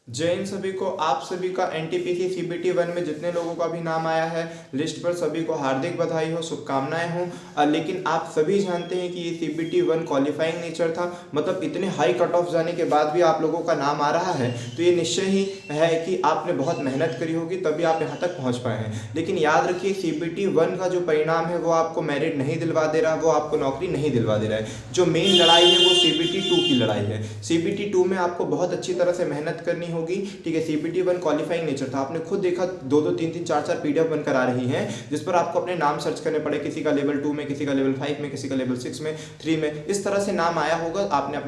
जय हिंद सभी को। आप सभी का एनटीपीसी सीबीटी 1 में जितने लोगों का भी नाम आया है लिस्ट पर, सभी को हार्दिक बधाई हो, शुभकामनाएं हो। लेकिन आप सभी जानते हैं कि ये सीबीटी 1 क्वालिफाइंग नेचर था, मतलब इतने हाई कट ऑफ जाने के बाद भी आप लोगों का नाम आ रहा है तो ये निश्चय ही है कि आपने बहुत मेहनत करी होगी, तभी आप यहाँ तक पहुँच पाए हैं। लेकिन याद रखिए, सीबीटी 1 का जो परिणाम है वो आपको मेरिट नहीं दिलवा दे रहा, वो आपको नौकरी नहीं दिलवा दे रहा है। जो मेन लड़ाई है वो सीबीटी 2 की लड़ाई है। सीबीटी 2 में आपको बहुत अच्छी तरह से मेहनत करनी होगी, ठीक है। सीबीटी 1 क्वालिफाइंग नेचर था, आपने खुद देखा 2-2, 3-3, 4-4 पीडीएफ बनकर आ रही हैं जिस पर आपको अपने नाम सर्च करने पड़े, किसी का लेवल 2 में, किसी का लेवल 5 में, किसी का लेवल 6 में, 3 में, इस तरह से नाम आया होगा। आपने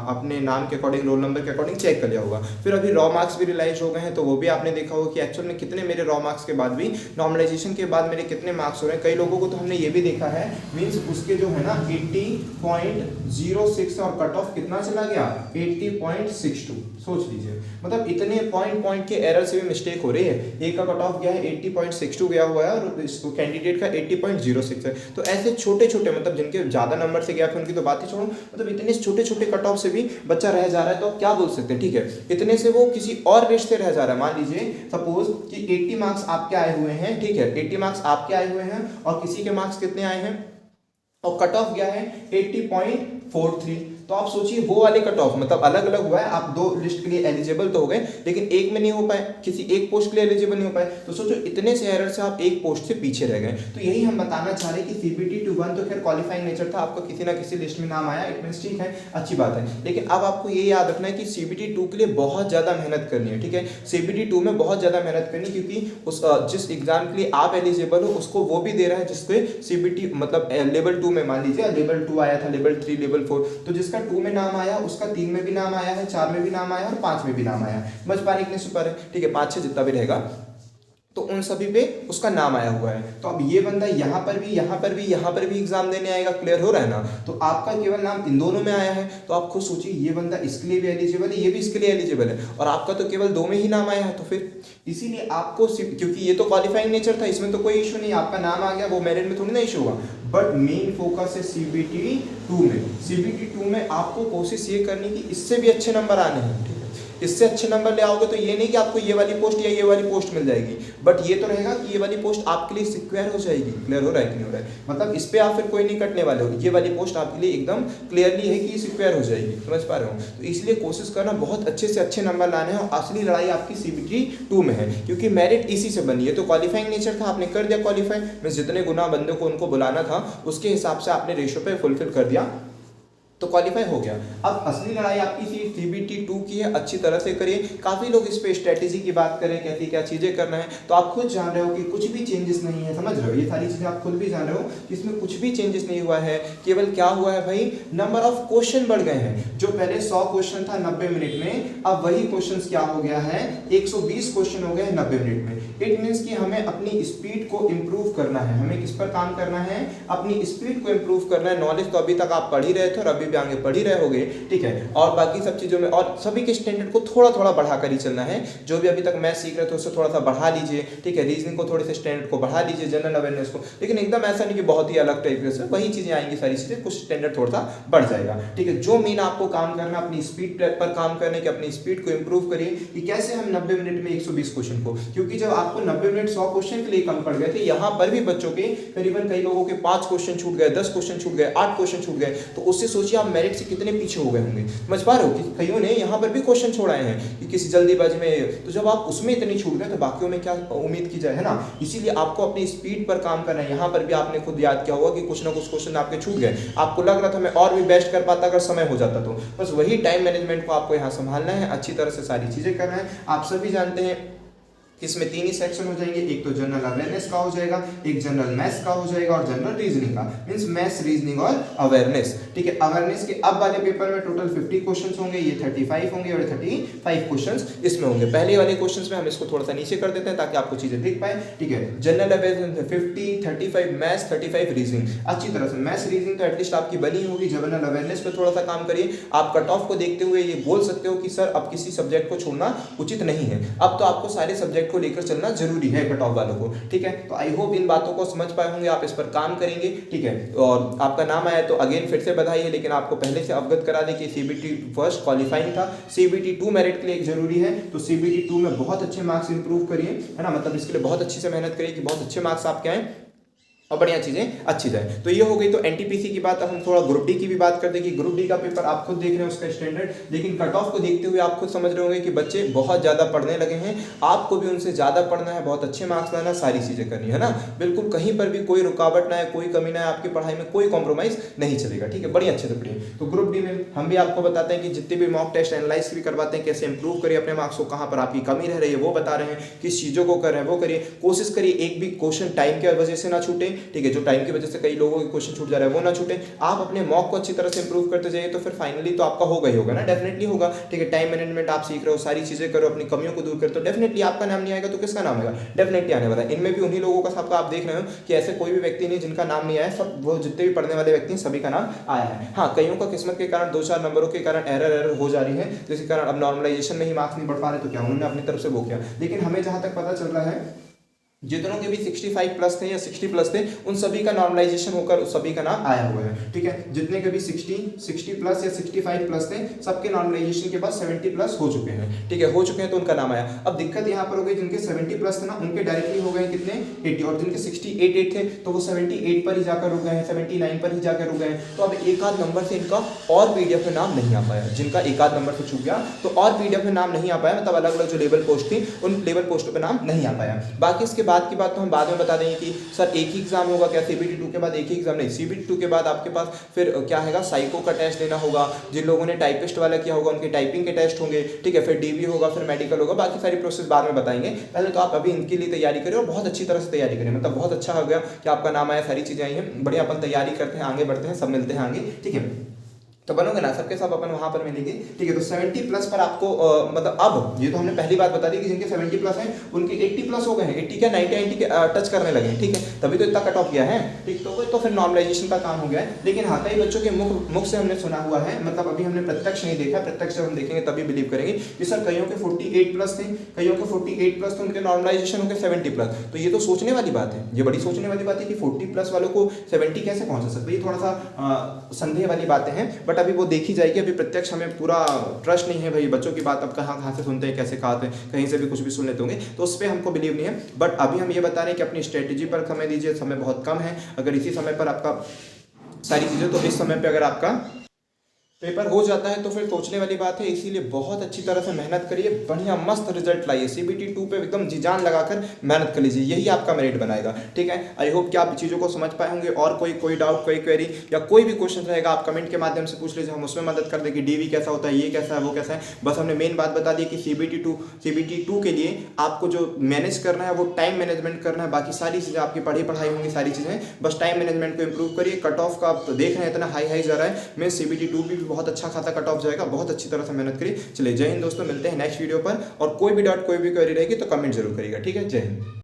अपने नाम के अकॉर्डिंग, रोल नंबर के अकॉर्डिंग चेक कर लिया होगा। फिर अभी रॉ मार्क्स भी रिलाइज हो गए हैं तो वो भी आपने देखा होगा कि एक्चुअल में कितने मेरे रॉ मार्क्स के बाद भी, नॉर्मलाइजेशन के बाद मेरे कितने मार्क्स हो रहे हैं। कई लोगों को तो हमने ये भी देखा है, मीन्स उसके जो है ना 80.06 और कट ऑफ कितना चला गया, 80.62। सोच लीजिए, मतलब इतने पॉइंट के एरर से भी मिस्टेक हो रही है। एक का कट ऑफ गया है 80.62 गया हुआ है और कैंडिडेट का 80.06 है। तो ऐसे छोटे छोटे, मतलब जिनके ज्यादा नंबर से गया फिर उनकी तो बात ही छोड़ो, मतलब इतने छोटे छोटे कट ऑफ से भी बच्चा रह जा रहा है तो आप क्या बोल सकते हैं, ठीक है। इतने से वो किसी और लिस्ट से रह जा रहा है। मान लीजिए सपोज कि 80 मार्क्स आपके आए हुए हैं, ठीक है, 80 मार्क्स आपके आए हुए हैं और किसी के मार्क्स कितने आए हैं और कट ऑफ गया है 80.43। तो आप सोचिए वो वाले कट ऑफ, मतलब अलग अलग हुआ है, आप दो लिस्ट के लिए एलिजिबल तो हो गए लेकिन एक में नहीं हो पाए, किसी एक पोस्ट के लिए एलिजिबल नहीं हो पाए। तो सोचो इतने से एरर से आप एक पोस्ट से पीछे रह गए। तो यही हम बताना चाह रहे हैं कि सीबीटी 1 तो खैर क्वालिफाइंग नेचर था, आपका किसी ना किसी लिस्ट में नाम आया, इट मींस ठीक है, अच्छी बात है। लेकिन अब आपको ये याद रखना है कि सीबीटी 2 के लिए बहुत ज्यादा मेहनत करनी है, ठीक है। सीबीटी 2 में बहुत ज्यादा मेहनत करनी, क्योंकि उस जिस एग्जाम के लिए आप एलिजिबल हो उसको वो भी दे रहा है जिसको सीबीटी, मतलब लेवल 2 में, मान लीजिए लेवल 2 आया था, लेवल 3, लेवल 4, तो जिसका 2 में नाम आया उसका 3 में भी नाम आया है, 4 में भी नाम आया और 5 में भी नाम आया। समझ पा रहे कितने सुपर है, ठीक है। 5-6 जितना भी रहेगा तो उन सभी पे उसका नाम आया हुआ है। तो अब ये बंदा यहाँ पर भी, यहाँ पर भी, यहाँ पर भी एग्जाम देने आएगा, क्लियर हो रहा है ना। तो आपका केवल नाम इन दोनों में आया है, तो आप खुद सोचिए ये बंदा इसके लिए भी एलिजिबल है, ये भी इसके लिए एलिजिबल है, और आपका तो केवल 2 में ही नाम आया है। तो फिर इसीलिए आपको, क्योंकि ये तो क्वालिफाइंग नेचर था, इसमें तो कोई इशू नहीं, आपका नाम आ गया, वो मेरिट में थोड़ी ना इशू हुआ। बट मेन फोकस है सीबीटी 2 में। सीबीटी 2 में आपको कोशिश ये करनी कि इससे भी अच्छे नंबर आने हैं, ठीक है। इससे अच्छे नंबर ले आओगे तो ये नहीं कि आपको ये वाली पोस्ट या ये वाली पोस्ट मिल जाएगी, बट ये तो रहेगा कि ये वाली पोस्ट आपके लिए सिक्योर हो जाएगी। क्लियर हो रहा है कि नहीं हो रहा है, मतलब इस पे आप फिर कोई नहीं कटने वाले हो, ये वाली पोस्ट आपके लिए एकदम क्लियरली है कि ये सिक्योर हो जाएगी। समझ पा रहे हो। तो इसलिए कोशिश करना बहुत अच्छे से अच्छे नंबर लाने हैं, और असली लड़ाई आपकी सीबीटी 2 में है, क्योंकि मेरिट इसी से बनी है। तो क्वालिफाइंग नेचर था, आपने कर दिया क्वालिफाई, मैं जितने गुना बंदों को उनको बुलाना था उसके हिसाब से आपने रेशो पे फुलफिल कर दिया तो क्वालिफाई हो गया। अब असली लड़ाई आपकी सीबीटी 2 की है, अच्छी तरह से करिए। काफी लोग इस पे स्ट्रेटेजी की बात करें, कैसी क्या चीजें करना है, तो आप खुद जान रहे हो कि कुछ भी चेंजेस नहीं है। समझ रहे हो, ये सारी चीजें आप खुद भी जान रहे हो कि इसमें कुछ भी चेंजेस नहीं हुआ है। केवल क्या हुआ है भाई, नंबर ऑफ क्वेश्चन बढ़ गए हैं। जो पहले 100 क्वेश्चन था 90 मिनट में, अब वही क्वेश्चन क्या हो गया है, 120 क्वेश्चन हो गए 90 मिनट में। इट मीन्स कि हमें अपनी स्पीड को इंप्रूव करना है। हमें किस पर काम करना है, अपनी स्पीड को इंप्रूव करना है। नॉलेज तो अभी तक आप पढ़ ही रहे थे और अभी भी आगे पढ़ ही रहे होगे, ठीक है। और बाकी सब चीजों में और सभी के स्टैंडर्ड को थोड़ा थोड़ा बढ़ाकर ही चलना है। जो भी अभी तक मैथ सीख रहे थे उससे थोड़ा सा बढ़ा लीजिए, ठीक है। रीजनिंग को थोड़े से स्टैंडर्ड को बढ़ा लीजिए, जनरल अवेयरनेस को, लेकिन एकदम ऐसा नहीं कि बहुत ही अलग तरीके से वही चीजें आएंगी, सारी चीजें, कुछ स्टैंडर्ड थोड़ा सा बढ़ जाएगा, ठीक है। जो मेन आपको काम करना, अपनी स्पीड पर काम करने की, अपनी स्पीड को इंप्रूव करिए कि कैसे हम 90 मिनट में 120 क्वेश्चन को, क्योंकि जब आपको 90 मिनट 100 क्वेश्चन के लिए कम पड़ गए थे, यहाँ पर भी बच्चों के करीबन कई लोगों के 5 क्वेश्चन छूट गए, 10 क्वेश्चन छूट गए, 8 क्वेश्चन छूट गए। तो उससे सोचिए आप मेरिट से कितने पीछे हो गए होंगे। समझ पा रहे हो कि कईयों ने यहाँ पर भी क्वेश्चन छोड़ाए हैं कि किसी जल्दीबाजी में, तो जब आप उसमें इतनी छूट गए तो बाकियों में क्या उम्मीद की जाए, है ना। इसीलिए आपको अपनी स्पीड पर काम करना है। यहाँ पर भी आपने खुद याद किया होगा कि कुछ ना कुछ क्वेश्चन आपके छूट गए, आपको लग रहा था मैं और भी बेस्ट कर पाता अगर समय हो जाता तो। बस वही टाइम मैनेजमेंट को आपको यहाँ संभालना है, अच्छी तरह से सारी चीजें करना है। आप सभी जानते हैं इसमें 3 ही सेक्शन हो जाएंगे, एक तो जनरल अवेयरनेस का हो जाएगा, एक जनरल मैथ्स का हो जाएगा और जनरल रीजनिंग का, मींस मैथ्स, रीजनिंग और अवेयरनेस, ठीक है। अवेयरनेस के अब वाले पेपर में टोटल 50 क्वेश्चंस होंगे, ये 35 होंगे और 35 क्वेश्चंस इसमें होंगे। पहले वाले क्वेश्चंस में हम इसको थोड़ा सा नीचे कर देते हैं ताकि आपको चीजें दिख पाए, ठीक है। General awareness 50, 35 maths, 35 reasoning. अच्छी तरह से मैथ्स रीजनिंग तो एटलीस्ट आपकी बनी होगी। जनरल अवेयरनेस पे थोड़ा सा काम करिए। आप कट ऑफ को देखते हुए ये बोल सकते हो कि सर अब किसी सब्जेक्ट को छोड़ना उचित नहीं है, अब तो आपको सारे सब्जेक्ट कैंडिडेट को लेकर चलना जरूरी है कट ऑफ वालों को, ठीक है। तो आई होप इन बातों को समझ पाए होंगे, आप इस पर काम करेंगे, ठीक है। और आपका नाम आया तो अगेन फिर से बधाई है, लेकिन आपको पहले से अवगत करा दें कि CBT फर्स्ट क्वालिफाइंग था, CBT 2 मेरिट के लिए जरूरी है, तो CBT 2 में बहुत अच्छे मार्क्स इंप्रूव करिए, है ना, मतलब इसके लिए बहुत अच्छी से मेहनत करिए कि बहुत अच्छे मार्क्स आपके आए और बढ़िया चीज़ें अच्छी जाए। तो ये हो गई तो NTPC की बात। अब हम थोड़ा ग्रुप डी की भी बात कर दें कि ग्रुप डी का पेपर आप खुद देख रहे हैं उसका स्टैंडर्ड, लेकिन कट ऑफ को देखते हुए आप खुद समझ रहे होंगे कि बच्चे बहुत ज़्यादा पढ़ने लगे हैं, आपको भी उनसे ज़्यादा पढ़ना है, बहुत अच्छे मार्क्स लाना, सारी चीज़ें करनी है ना, बिल्कुल कहीं पर भी कोई रुकावट ना है, कोई कमी ना है, आपकी पढ़ाई में कोई कॉम्प्रोमाइज़ नहीं चलेगा, ठीक है, बड़ी अच्छे से पढ़िए। तो ग्रुप डी में हम भी आपको बताते हैं कि जितने भी मॉक टेस्ट एनालाइज भी करवाते हैं, कैसे इंप्रूव करिए अपने मार्क्स को, कहाँ पर आपकी कमी रह रही है वो बता रहे हैं, किस चीज़ों को कर रहे हैं वो करिए, कोशिश करिए एक भी क्वेश्चन टाइम की वजह से ना छूटे, ठीक है, जो टाइम की वजह से कई लोगों के क्वेश्चन छूट जा रहा है वो ना छूटे। आप अपने मॉक को अच्छी तरह से इंप्रूव करते जाइए तो फिर फाइनली तो आपका होगा ही होगा ना, डेफिनेटली होगा, ठीक है। टाइम मैनेजमेंट आप सीख रहे हो, सारी चीजें करो, अपनी कमियों को दूर करते हो, डेफिनेटली आपका नाम नहीं आएगा तो किसका नाम आएगा, डेफिनेटली आने वाला है। इनमें भी उन्हीं लोगों का सबका आप देख रहे हो कि ऐसे कोई भी व्यक्ति नहीं जिनका नाम नहीं आया, सब वो जितने भी पढ़ने वाले व्यक्ति हैं सभी का नाम आया है। हाँ, कईयों का किस्मत के कारण 2-4 नंबरों के कारण एरर हो जा रही है, जिसके कारण अब नॉर्मलाइजेशन में ही मार्क्स नहीं बढ़ पा रहे, तो क्या उन्होंने अपनी तरफ से वो किया। लेकिन हमें जहां तक पता चल रहा है जितनों के भी 65 प्लस थे या 60 प्लस थे उन सभी का नॉर्मलाइजेशन होकर उस सभी का नाम आया हुआ है, ठीक है। जितने के भी 60 प्लस या 65 प्लस थे सबके नॉर्मलाइजेशन के बाद 70 प्लस हो चुके हैं, ठीक है, हो चुके हैं तो उनका नाम आया। अब दिक्कत यहाँ पर हो गई जिनके 70 प्लस थे ना उनके डायरेक्टली हो गए कितने 80, और जिनके 68 थे तो वो 78 पर ही जाकर रुक गए हैं, 79 पर ही जाकर रुक गए हैं। तो अब एक आध नंबर से इनका और PDF में नाम नहीं आ पाया, जिनका एक आध नंबर से छूट गया तो और PDF में नाम नहीं आ पाया, मतलब अलग अलग जो लेवल पोस्ट थी उन लेवल पोस्टों पर नाम नहीं आ पाया। बाकी इसके बाद की बात तो हम बाद में बता देंगे कि सर एक ही एग्जाम होगा क्या, CBT 2 के बाद एक ही एग्जाम नहीं, CBT 2 के बाद आपके पास फिर क्या है, साइको का टेस्ट देना होगा, जिन लोगों ने टाइपिस्ट वाला किया होगा उनके टाइपिंग के टेस्ट होंगे, ठीक है, फिर DB होगा, फिर मेडिकल होगा, बाकी सारी प्रोसेस बाद में बताएंगे। पहले तो आप अभी इनके लिए तैयारी करें और बहुत अच्छी तरह से तैयारी करें, मतलब बहुत अच्छा हो गया कि आपका नाम आया, सारी चीजें आई हैं, बढ़िया अपन तैयारी करते हैं, आगे बढ़ते हैं, सब मिलते हैं आगे, ठीक है। तो बनोगे ना सबके सब अपन वहां पर मिलेंगे, ठीक है। तो 70 प्लस पर आपको मतलब अब ये तो हमने पहली बात बता दी कि जिनके 70 प्लस हैं उनके 80 प्लस हो गए हैं, 80 क्या 90 के टच करने लगे हैं, ठीक है, तभी तो इतना कट ऑफ किया है, ठीक। तो फिर नॉर्मलाइजेशन का काम हो गया है। लेकिन हाँ, कई बच्चों के मुख से हमने सुना हुआ है, मतलब अभी हमने प्रत्यक्ष नहीं देखा, प्रत्यक्ष जब हम देखेंगे तभी बिलीव करेंगे कि सर कईयों के 48 प्लस थे, कईयों के 48 प्लस थे, उनके नॉर्मलाइजेशन हो गए 70 प्लस। तो ये तो सोचने वाली बात है, ये बड़ी सोचने वाली बात है कि 40 प्लस वालों को 70 कैसे पहुंचा सकते हैं, ये थोड़ा सा संदेह वाली बातें हैं, बट अभी वो देखी जाएगी। अभी प्रत्यक्ष हमें पूरा ट्रस्ट नहीं है भाई, बच्चों की बात अब कहाँ से सुनते हैं, कैसे खाते हैं, कहीं से भी कुछ भी सुन लेते होंगे, तो उस पर हमको बिलीव नहीं है। बट अभी हम ये बता रहे हैं कि अपनी स्ट्रेटेजी पर समय दीजिए, समय बहुत कम है, अगर इसी समय पर आपका सारी चीज़ें, तो इस समय पर अगर आपका पेपर हो जाता है तो फिर सोचने वाली बात है। इसीलिए बहुत अच्छी तरह से मेहनत करिए, बढ़िया मस्त रिजल्ट लाइए, CBT 2 पे एकदम जी जान लगाकर मेहनत कर लीजिए, यही आपका मेरिट बनाएगा, ठीक है। आई होप कि आप चीज़ों को समझ पाए होंगे। और कोई डाउट, कोई क्वेरी या कोई भी क्वेश्चन रहेगा आप कमेंट के माध्यम से पूछ लीजिए, हम उसमें मदद कर देंगे। DV कैसा होता है, ये कैसा है, वो कैसा है, बस हमने मेन बात बता दी कि CBT 2 के लिए आपको जो मैनेज करना है वो टाइम मैनेजमेंट करना है, बाकी सारी चीज़ें आपकी पढ़ाई होंगी, सारी चीज़ें बस टाइम मैनेजमेंट को इंप्रूव करिए। कट ऑफ का आप देख रहे हैं इतना हाई जा रहा है, मैं CBT 2 भी बहुत अच्छा खासा कट ऑफ जाएगा, बहुत अच्छी तरह से मेहनत करिए। चलिए, जय हिंद दोस्तों, मिलते हैं नेक्स्ट वीडियो पर, और कोई भी डाउट, कोई भी क्वेरी रहेगी तो कमेंट जरूर करिएगा, ठीक है। जय हिंद।